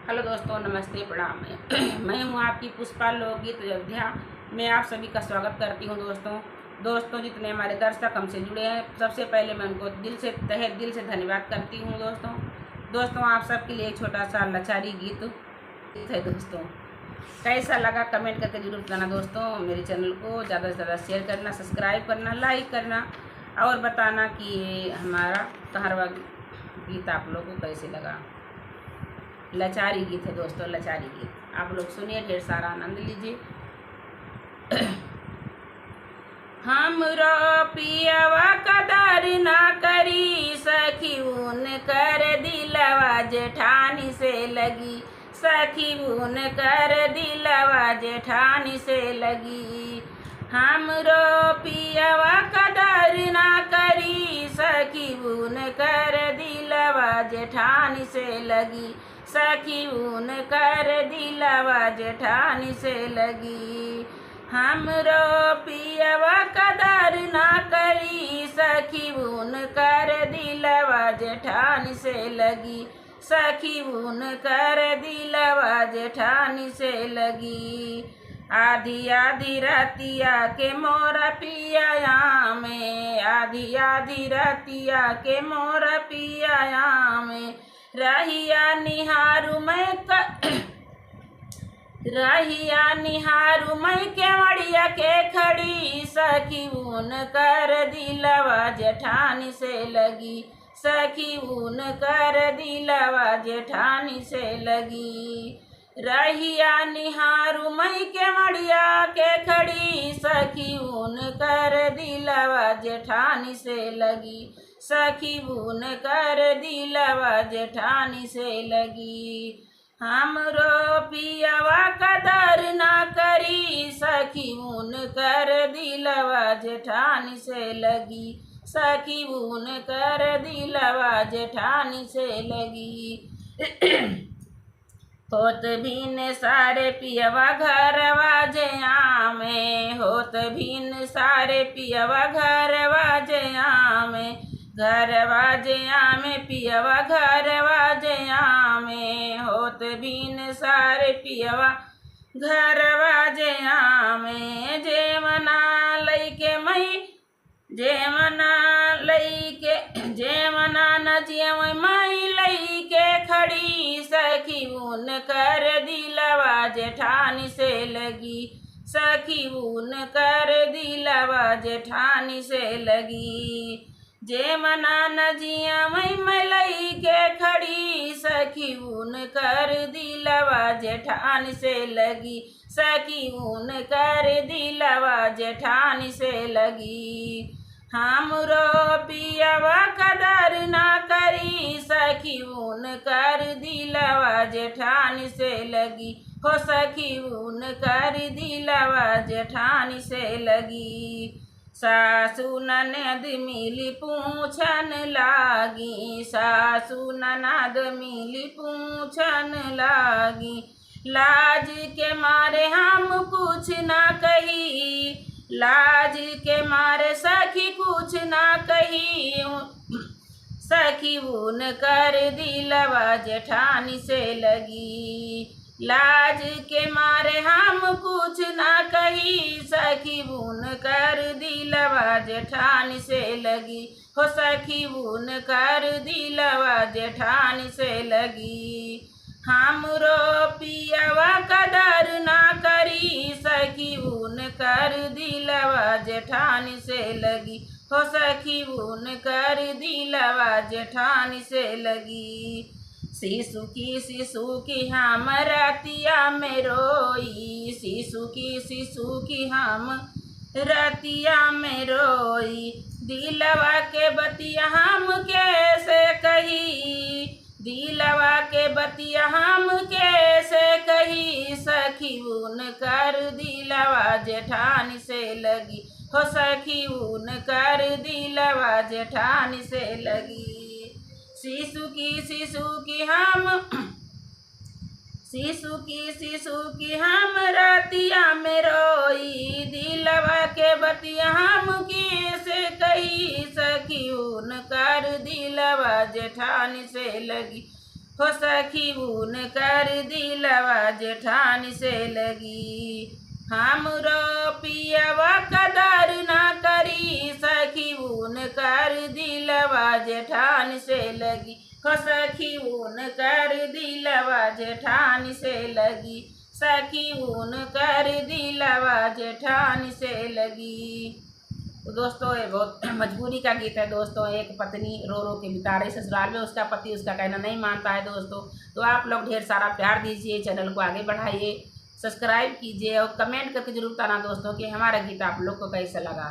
Hello दोस्तों, नमस्ते, प्रणाम। मैं हूं आपकी पुष्पा लोकगीत अयोध्या में आप सभी का स्वागत करती हूं। दोस्तों जितने हमारे दर्शक हमसे जुड़े हैं, सबसे पहले मैं उनको तहे दिल से धन्यवाद करती हूं। दोस्तों आप सबके लिए एक छोटा सा लाचारी गीत है। दोस्तों कैसा लगा कमेंट करके जरूर बताना। दोस्तों मेरे चैनल को ज़्यादा से ज़्यादा शेयर करना, सब्सक्राइब करना, लाइक करना और बताना कि ये हमारा कहरवा गीत आप लोगों को कैसे लगा। लाचारी गीत है दोस्तों, लाचारी गीत आप लोग सुनिए, ढेर सारा आनंद लीजिए। हमरो पियवा कदर ना करी, सखी उन कर दिलवा जेठानी से लगी, सखी उन कर दिलवा जेठानी से लगी। हमरो पियवा कदर ना करी, सखी उन कर दिलवा जेठानी से लगी, सखी उन कर दिलवा जेठानी से लगी। हमरो पियवा कदर ना करी, सखी उन कर दिलवा जेठानी से लगी, सखी उन कर दिलवा जेठानी से लगी। आधी आधी रतिया के मोरा पिया में, आधी आधी रतिया के मोरा पिया में, रहिया निहारू मैं केवड़िया के खड़ी, सखी उन कर दिलवा जेठानी से लगी, सखी उन कर दिलवा जेठानी से लगी। रहिया निहारू मैं केवड़िया के खड़ी, सखी उन कर दिलवा जेठानी से लगी, सखी उन कर दिलवा जेठानी से लगी। हमरो पियवा कदर ना करी, सखी उन कर दिलवा जेठानी से लगी, सखी उन कर दिलवा जेठानी से लगी। होत भीन सारे पियवा घरवा जया में, होत भीन सारे पियवा घरवा जया में, घरवा जया में पियवा घरवा जया में, होत भीन सारे पियवा घरवा जया में। जेमना लैके मई जेमना न जेम मई लैके खड़ी, सखी उन कर दिलवा जेठानी से लगी, सखी उन कर दिलवा जेठानी से लगी। जेमना न जिया मैं लैके खड़ी, सखी उन कर दिलवा जेठानी से लगी, सखी उन कर दिलवा जेठानी से लगी। हमरो पियवा कदर ना करी, सखी उन कर दिलवा जेठानी से लगी, हो सखी उन कर दिलवा जेठानी से लगी। सासू ननद मिली पूछन लागी, सासू ननद मिली पूछन लागी, लाज के मारे हम कुछ ना कही, लाज के मारे सखी कुछ ना कही, सखी उन कर दिलवा जेठानी से लगी, लाज के मारे हम कुछ ना कही, सखी उन कर दिलवा जेठानी से लगी, हो सखी उन कर दिलवा जेठानी से लगी। हमरो पियवा कदर ना करी, सखी उन कर दिलवा जेठानी से लगी, हो सखी उन कर दिलवा जेठानी से लगी। शिशु की हम रतिया में रोई, शिशु की हम रतिया में रोई, दिलवा के बतिया हम कैसे कही, दिलवा के बतिया हम कैसे कही, सखी उन कर दिलवा जेठानी से लगी, हो सखी उन कर दिलवा जेठानी से लगी। शिशु की हम रतिया में रोई, दिलवा के बतिया हम कैसे कही, सखी उन कर दिलवा जेठानी से लगी, हो सखी ऊन कर दिलवा जेठान से लगी, हमरो पियवा कदर ना करी, सखी ऊन कर दिलवा जेठान से लगी, हो सखी ऊन कर दिलवा जेठान से लगी, सखी ऊन कर दिलवा जेठान से लगी। तो दोस्तों ये बहुत मजबूरी का गीत है दोस्तों। एक पत्नी रो रो के बिता रही ससुराल में, उसका पति उसका कहना नहीं मानता है दोस्तों। तो आप लोग ढेर सारा प्यार दीजिए, चैनल को आगे बढ़ाइए, सब्सक्राइब कीजिए और कमेंट करके जरूर बताना दोस्तों कि हमारा गीत आप लोग को कैसा लगा।